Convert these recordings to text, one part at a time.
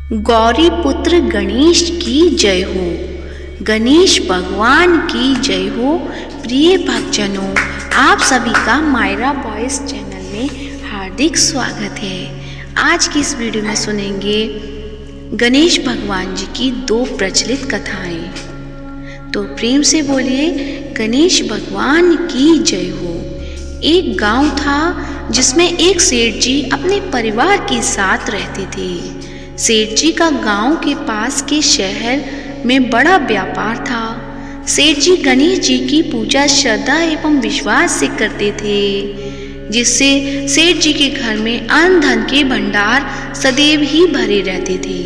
गौरी पुत्र गणेश की जय हो। गणेश भगवान की जय हो। प्रिय भक्तजनों, आप सभी का मायरा वॉइस चैनल में हार्दिक स्वागत है। आज की इस वीडियो में सुनेंगे गणेश भगवान जी की दो प्रचलित कथाएं। तो प्रेम से बोलिए गणेश भगवान की जय हो। एक गांव था जिसमें एक सेठ जी अपने परिवार के साथ रहते थे। सेठ जी का गांव के पास के शहर में बड़ा व्यापार था। सेठ जी गणेश जी की पूजा श्रद्धा एवं विश्वास से करते थे, जिससे सेठ जी के घर में अन्न धन के भंडार सदैव ही भरे रहते थे।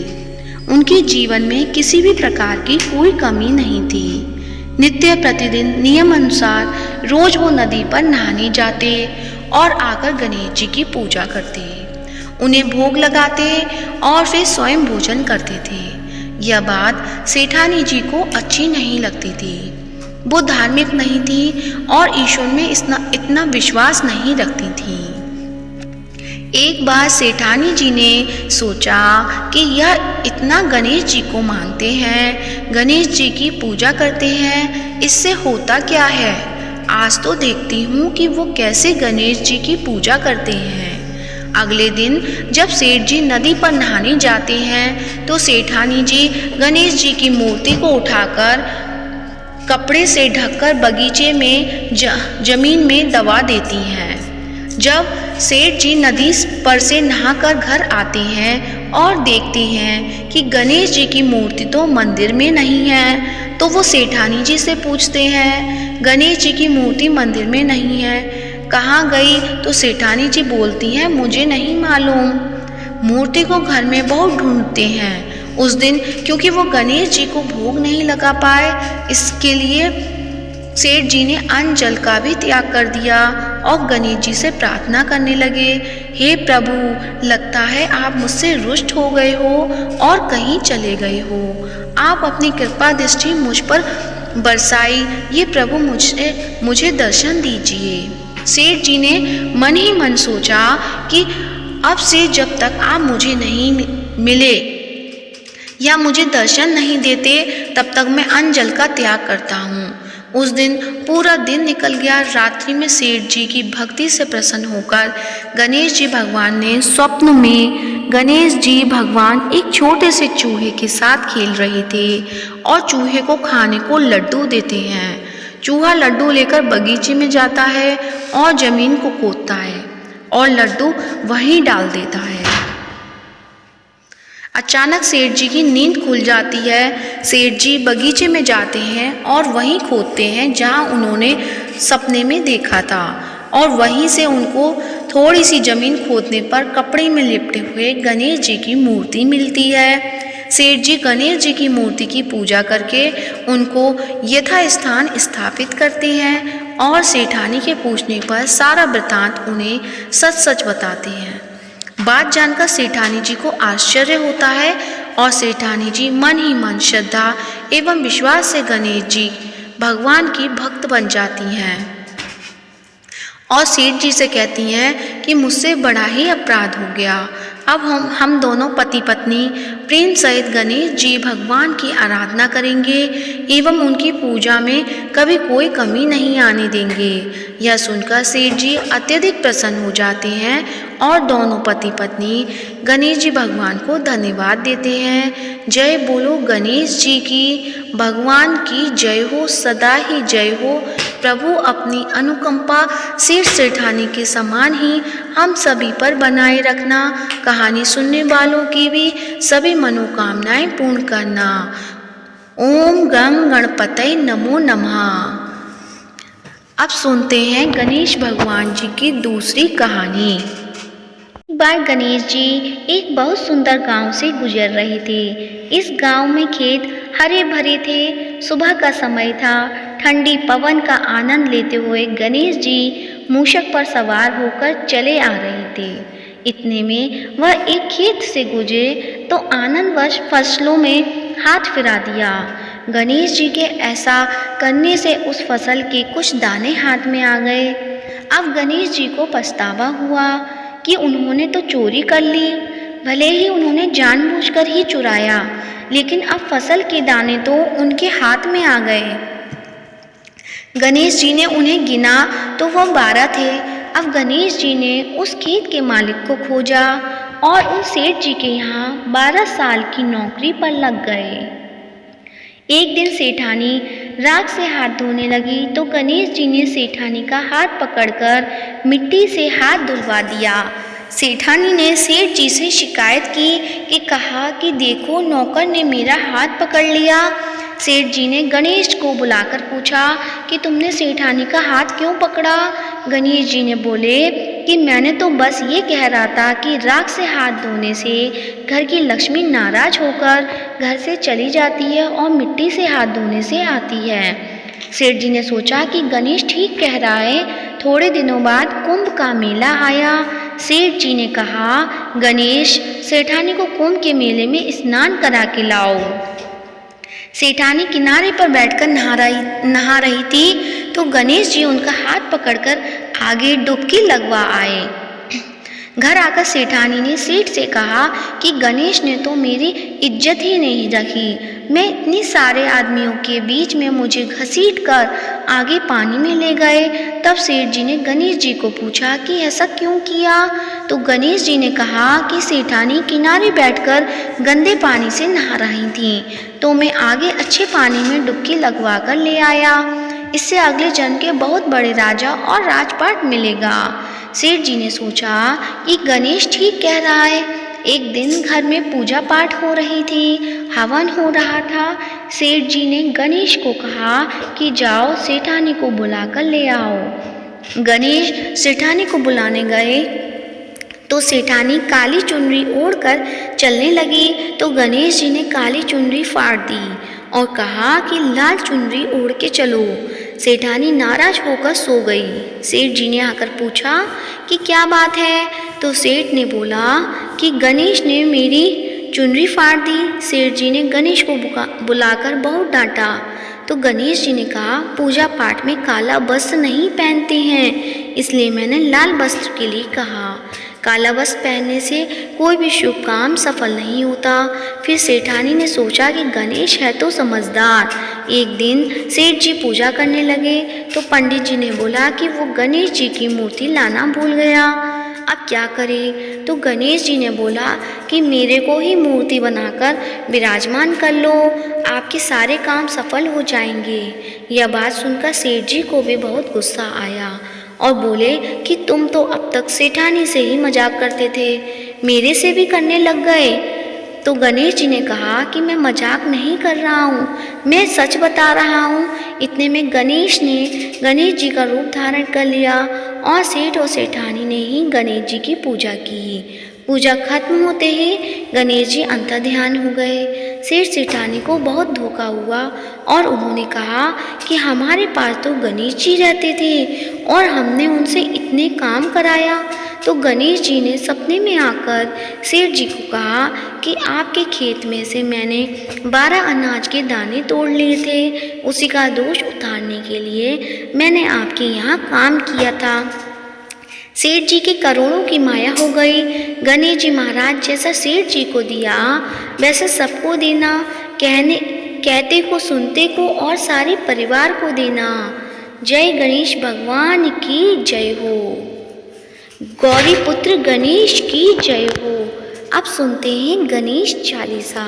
उनके जीवन में किसी भी प्रकार की कोई कमी नहीं थी। नित्य प्रतिदिन नियम अनुसार रोज वो नदी पर नहाने जाते और आकर गणेश जी की पूजा करते, उन्हें भोग लगाते और फिर स्वयं भोजन करते थे। यह बात सेठानी जी को अच्छी नहीं लगती थी। वो धार्मिक नहीं थी और ईश्वर में इतना विश्वास नहीं रखती थी। एक बार सेठानी जी ने सोचा कि यह इतना गणेश जी को मानते हैं, गणेश जी की पूजा करते हैं, इससे होता क्या है। आज तो देखती हूँ कि वो कैसे गणेश जी की पूजा करते हैं। अगले दिन जब सेठ जी नदी पर नहाने जाते हैं तो सेठानी जी गणेश जी की मूर्ति को उठाकर कपड़े से ढककर बगीचे में जमीन में दबा देती हैं। जब सेठ जी नदी पर से नहाकर घर आते हैं और देखते हैं कि गणेश जी की मूर्ति तो मंदिर में नहीं है, तो वो सेठानी जी से पूछते हैं, गणेश जी की मूर्ति मंदिर में नहीं है, कहाँ गई। तो सेठानी जी बोलती हैं, मुझे नहीं मालूम। मूर्ति को घर में बहुत ढूंढते हैं। उस दिन क्योंकि वो गणेश जी को भोग नहीं लगा पाए, इसके लिए सेठ जी ने अन्न जल का भी त्याग कर दिया और गणेश जी से प्रार्थना करने लगे, हे प्रभु, लगता है आप मुझसे रुष्ट हो गए हो और कहीं चले गए हो। आप अपनी कृपा दृष्टि मुझ पर बरसाई, ये प्रभु मुझे दर्शन दीजिए। सेठ जी ने मन ही मन सोचा कि अब से जब तक आप मुझे नहीं मिले या मुझे दर्शन नहीं देते, तब तक मैं अन्न जल का त्याग करता हूँ। उस दिन पूरा दिन निकल गया। रात्रि में सेठ जी की भक्ति से प्रसन्न होकर गणेश जी भगवान ने स्वप्न में गणेश जी भगवान एक छोटे से चूहे के साथ खेल रहे थे और चूहे को खाने को लड्डू देते हैं। चूहा लड्डू लेकर बगीचे में जाता है और जमीन को खोदता है और लड्डू वहीं डाल देता है। अचानक सेठ जी की नींद खुल जाती है। सेठ जी बगीचे में जाते हैं और वहीं खोदते हैं जहां उन्होंने सपने में देखा था, और वहीं से उनको थोड़ी सी जमीन खोदने पर कपड़े में लिपटे हुए गणेश जी की मूर्ति मिलती है। सेठ जी गणेश जी की मूर्ति की पूजा करके उनको यथास्थान स्थापित करते हैं और सेठानी के पूछने पर सारा वृतांत उन्हें सच सच बताते हैं। बात जानकर सेठानी जी को आश्चर्य होता है और सेठानी जी मन ही मन श्रद्धा एवं विश्वास से गणेश जी भगवान की भक्त बन जाती हैं और सेठ जी से कहती हैं कि मुझसे बड़ा ही अपराध हो गया। अब हम दोनों पति पत्नी प्रेम सहित गणेश जी भगवान की आराधना करेंगे एवं उनकी पूजा में कभी कोई कमी नहीं आने देंगे। यह सुनकर सेठ जी अत्यधिक प्रसन्न हो जाते हैं और दोनों पति पत्नी गणेश जी भगवान को धन्यवाद देते हैं। जय बोलो गणेश जी की, भगवान की जय हो, सदा ही जय हो। प्रभु अपनी अनुकंपा सेठ सेठानी के समान ही हम सभी पर बनाए रखना। कहानी सुनने वालों की भी सभी मनोकामनाएं पूर्ण करना। ओम गं गणपतये नमो नमः। अब सुनते हैं गणेश भगवान जी की दूसरी कहानी। एक बार गणेश जी एक बहुत सुंदर गांव से गुजर रहे थे। इस गांव में खेत हरे भरे थे। सुबह का समय था। ठंडी पवन का आनंद लेते हुए गणेश जी मूषक पर सवार होकर चले आ रहे थे। इतने में वह एक खेत से गुजरे तो आनंदवश फसलों में हाथ फिरा दिया। गणेश जी के ऐसा करने से उस फसल के कुछ दाने हाथ में आ गए। अब गणेश जी को पछतावा हुआ कि उन्होंने तो चोरी कर ली। भले ही उन्होंने जानबूझकर ही चुराया, लेकिन अब फसल के दाने तो उनके हाथ में आ गए। गणेश जी ने उन्हें गिना तो वह 12 थे। अब गणेश जी ने उस खेत के मालिक को खोजा और उन सेठ जी के यहाँ 12 साल की नौकरी पर लग गए। एक दिन सेठानी राख से हाथ धोने लगी तो गणेश जी ने सेठानी का हाथ पकड़कर मिट्टी से हाथ धुलवा दिया। सेठानी ने सेठ जी से शिकायत की कि कहा कि देखो, नौकर ने मेरा हाथ पकड़ लिया। सेठ जी ने गणेश को बुलाकर पूछा कि तुमने सेठानी का हाथ क्यों पकड़ा? गणेश जी ने बोले कि मैंने तो बस ये कह रहा था कि राख से हाथ धोने से घर की लक्ष्मी नाराज होकर घर से चली जाती है और मिट्टी से हाथ धोने से आती है। सेठ जी ने सोचा कि गणेश ठीक कह रहा है। थोड़े दिनों बाद कुंभ का मेला आया। सेठ जी ने कहा, गणेश, सेठानी को कुंभ के मेले में स्नान करा के लाओ। सेठानी किनारे पर बैठकर नहा रही थी तो गणेश जी उनका हाथ पकड़कर आगे डुबकी लगवा आए। घर आकर सेठानी ने सेठ से कहा कि गणेश ने तो मेरी इज्जत ही नहीं रखी। मैं इतने सारे आदमियों के बीच में मुझे घसीट कर आगे पानी में ले गए। तब सेठ जी ने गणेश जी को पूछा कि ऐसा क्यों किया? तो गणेश जी ने कहा कि सेठानी किनारे बैठकर गंदे पानी से नहा रही थी तो मैं आगे अच्छे पानी में डुबकी लगवा कर ले आया। इससे अगले जन्म के बहुत बड़े राजा और राजपाट मिलेगा। सेठ जी ने सोचा कि गणेश ठीक कह रहा है। एक दिन घर में पूजा पाठ हो रही थी, हवन हो रहा था। सेठ जी ने गणेश को कहा कि जाओ, सेठानी को बुलाकर ले आओ। गणेश सेठानी को बुलाने गए तो सेठानी काली चुनरी ओढ़कर चलने लगी तो गणेश जी ने काली चुनरी फाड़ दी और कहा कि लाल चुनरी ओढ़ के चलो। सेठानी नाराज होकर सो गई। सेठ जी ने आकर पूछा कि क्या बात है? तो सेठ ने बोला कि गणेश ने मेरी चुनरी फाड़ दी। सेठ जी ने गणेश को बुलाकर बहुत डांटा तो गणेश जी ने कहा, पूजा पाठ में काला वस्त्र नहीं पहनते हैं, इसलिए मैंने लाल वस्त्र के लिए कहा। काला वस्त्र पहनने से कोई भी शुभ काम सफल नहीं होता। फिर सेठानी ने सोचा कि गणेश है तो समझदार। एक दिन सेठ जी पूजा करने लगे तो पंडित जी ने बोला कि वो गणेश जी की मूर्ति लाना भूल गया। अब क्या करे? तो गणेश जी ने बोला कि मेरे को ही मूर्ति बनाकर विराजमान कर लो, आपके सारे काम सफल हो जाएंगे। यह बात सुनकर सेठ जी को भी बहुत गुस्सा आया और बोले कि तुम तो अब तक सेठानी से ही मजाक करते थे, मेरे से भी करने लग गए। तो गणेश जी ने कहा कि मैं मजाक नहीं कर रहा हूँ, मैं सच बता रहा हूँ। इतने में गणेश ने गणेश जी का रूप धारण कर लिया और सेठ और सेठानी ने ही गणेश जी की पूजा की। पूजा खत्म होते ही गणेश जी अंतर्ध्यान हो गए। सेठ सेठानी को बहुत धोखा हुआ और उन्होंने कहा कि हमारे पास तो गणेश जी रहते थे और हमने उनसे इतने काम कराया। तो गणेश जी ने सपने में आकर सेठ जी को कहा कि आपके खेत में से मैंने 12 अनाज के दाने तोड़ लिए थे, उसी का दोष उतारने के लिए मैंने आपके यहाँ काम किया था। सेठ जी की करोड़ों की माया हो गई। गणेश जी महाराज जैसा सेठ जी को दिया वैसे सबको देना, कहते को सुनते को और सारे परिवार को देना। जय गणेश भगवान की जय हो, गौरी पुत्र गणेश की जय हो। अब सुनते हैं गणेश चालीसा।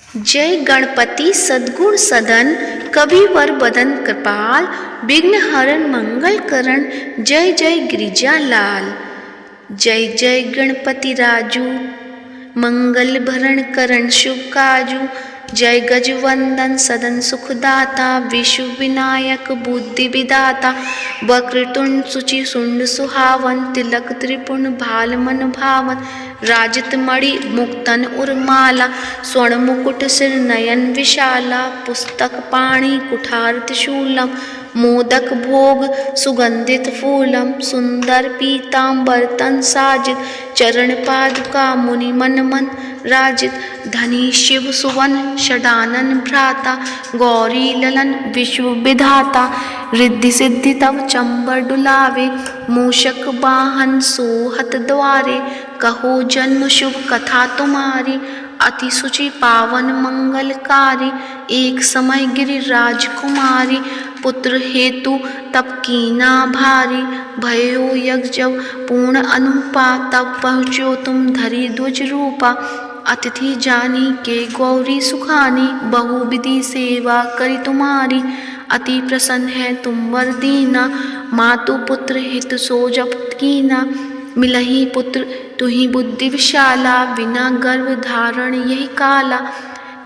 जय गणपति सद्गुण सदन, कविवर बदन कृपाल, विघ्न हरण मंगल करण, जय जय गिरिजा लाल। जय जय गणपति राजू, मंगल भरण करण शुभ काजू। जय गजवंदन सदन सुखदाता, विश्व विनायक बुद्धि विदाता। वक्रतुंड सुचि सुंड सुहावन, तिलक त्रिपुण भाल मन भावन। राजित मणि मुक्तन उर्माला, स्वर्ण मुकुट सिर नयन विशाला। पुस्तक पाणि कुठार त्रिशूलम, मोदक भोग सुगंधित फूलम सुंदर पीतांबर तन साजित चरण पादुका मुनि मन मन राजित धनी शिव सुवन षडानन भ्राता गौरी ललन विश्व विधाता रिद्धि सिद्धि तव चंबर डुलावे मूषक वाहन सोहत द्वारे कहो जन्म शुभ कथा तुम्हारी अति सुचि पावन मंगलकारी एक समय गिरिराज कुमारी पुत्र हेतु तप कीना भारी भयो यज्ञ जब पूर्ण अनुपा तब पहुँचो तुम धरी ध्वज रूपा अतिथि जानी के गौरी सुखानी बहुविधि सेवा करी तुम्हारी अति प्रसन्न है तुम वर दीना मातु पुत्र हित सो जप कीना मिलही पुत्र तुही बुद्धि विशाला बिना गर्भ धारण यही काला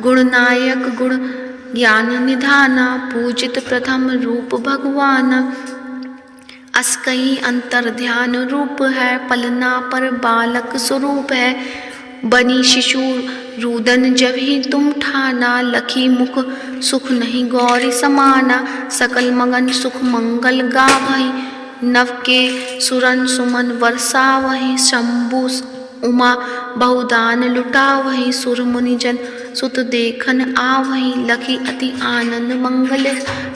गुणनायक गुण ज्ञान निधाना पूजित प्रथम रूप भगवान अस्कई अंतर ध्यान रूप है पलना पर बालक स्वरूप है बनी शिशु रुदन जब ही तुम ठाना लखी मुख सुख नहीं गौरी समाना सकल मगन सुख मंगल गावही नव के सुरन सुमन वर्षा वही शंभु उमा बहुदान लुटा वही सुर मुनिजन सुत देखन आवही लखी अति आनंद मंगल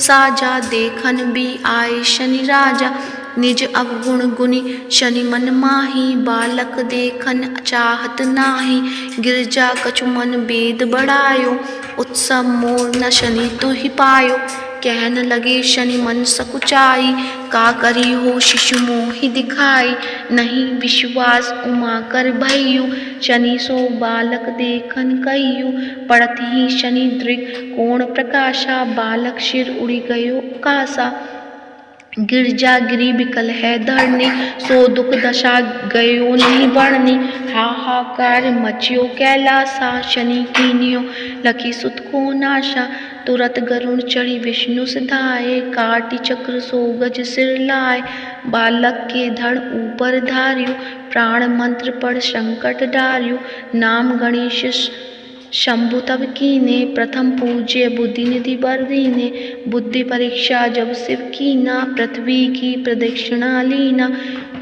साजा देखन भी आए शनि राजा निज अवगुण गुनी शनि मन माही बालक देखन चाहत नाही गिरजा कछु मन वेद बढ़ायो उत्सव मोर न शनि तो ही पायो कहन लगे शनि मन सकुचाई का करी हो शिशु मोहि दिखाई नहीं विश्वास उमा कर भयु शनि सो बालक देखन कहियु पड़त ही शनि दृग कोण प्रकाशा बालक शिर उड़ी गयो कासा गिरजा गिरी विकल है धरनी सो दुख दशा गयो नहीं बढ़नी हाहाकार मचियो कैलासा शनि कीनियो लखी सुत को नाशा तुरत गरुण चढ़ी विष्णु सिधाए काटी चक्र सो गज सिर लाए बालक के धड़ ऊपर धार्यो प्राण मंत्र पढ़ संकट डार्यो नाम गणेश शंभु तब कीने प्रथम पूज्य बुद्धि निधि बर दीने बुद्धि परीक्षा जब शिव कीना पृथ्वी की प्रदक्षिणा लीना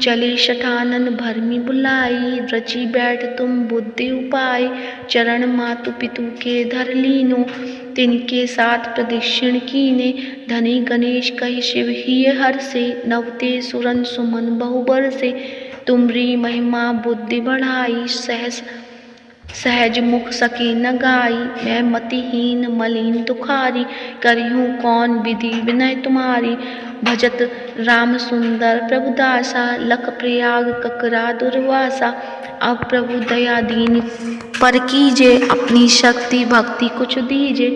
चले शठानन भरमी बुलाई रची बैठ तुम बुद्धि उपाय चरण मातु पितु के धर लीनो तिनके साथ प्रदक्षिण कीने धनी गणेश कहि शिव ही हर से नवते सुरन सुमन बहुबर से तुमरी महिमा बुद्धि बढ़ाई सहज मुख सके न गाई मैं मतिहीन मलिन तुखारी करिहूँ कौन विधि विनय तुम्हारी भजत राम सुंदर प्रभु दासा लख प्रयाग ककरा दुर्वासा अब प्रभु दया दीन पर कीजे अपनी शक्ति भक्ति कुछ दीजे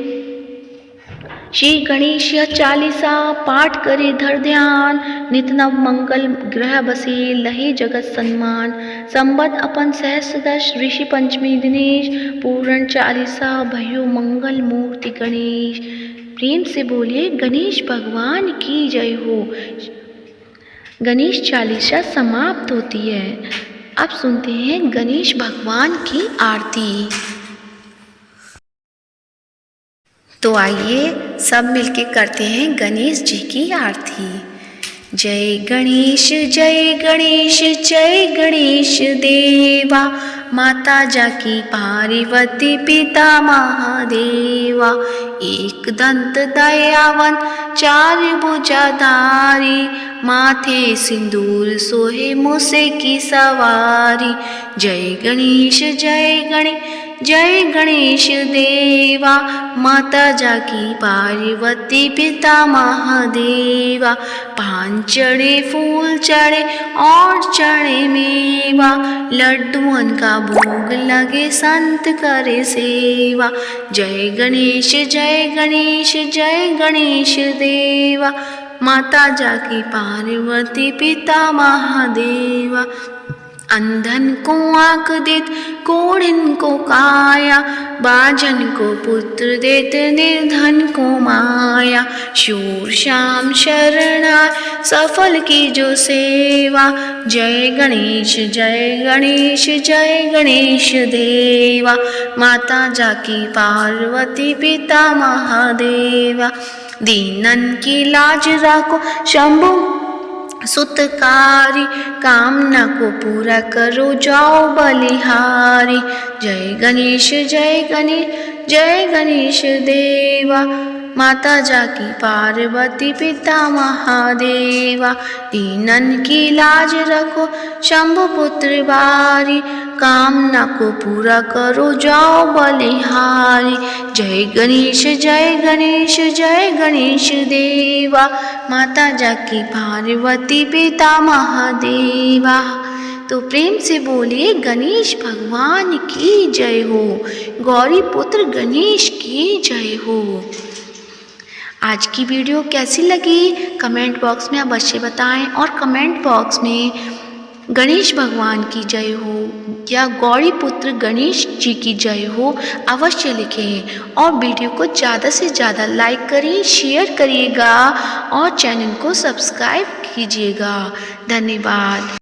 श्री गणेश चालीसा पाठ करे धर ध्यान नित नव मंगल ग्रह बसे लहे जगत सम्मान संबत अपन सहस्रदश ऋषि पंचमी दिनेश पूर्ण चालीसा भयो मंगल मूर्ति गणेश प्रेम से बोलिए गणेश भगवान की जय हो। गणेश चालीसा समाप्त होती है। अब सुनते हैं गणेश भगवान की आरती। तो आइए सब मिलके करते हैं गणेश जी की आरती। जय गणेश जय गणेश जय गणेश देवा माता जाकी पार्वती पिता महादेवा एक दंत दयावन चार भुजाधारी माथे सिंदूर सोहे मूसे की सवारी। जय गणेश जय गणेश देवा माता जाकी पार्वती पिता महादेवा पान चढ़े फूल चढ़े और चढ़े मेवा लड्डुअन का भोग लगे संत करे सेवा। जय गणेश जय गणेश देवा माता जाकी पार्वती पिता महादेवा। अंधन को आँख देत कोढ़िन को काया बाजन को पुत्र देत निर्धन को माया। शूर श्याम शरणा सफल की जो सेवा। जय गणेश जय गणेश देवा माता जाकी पार्वती पिता महादेवा। दीनन की लाज रखो शंभु सुतकारी, कामना को पूरा करो जाओ बलिहारी। जय गणेश जय गणेश जय गणेश देवा, माता जाकी पार्वती पिता महादेवा। दीनन की लाज रखो शंभु पुत्र बारी, कामना को पूरा करो जाओ बलिहारी। जय गणेश जय गणेश जय गणेश देवा, माता जाकी पार्वती पिता महादेवा। तो प्रेम से बोलिए गणेश भगवान की जय हो, गौरी पुत्र गणेश की जय हो। आज की वीडियो कैसी लगी कमेंट बॉक्स में अवश्य बताएं, और कमेंट बॉक्स में गणेश भगवान की जय हो या गौरी पुत्र गणेश जी की जय हो अवश्य लिखें। और वीडियो को ज़्यादा से ज़्यादा लाइक करिए, शेयर करिएगा और चैनल को सब्सक्राइब कीजिएगा। धन्यवाद।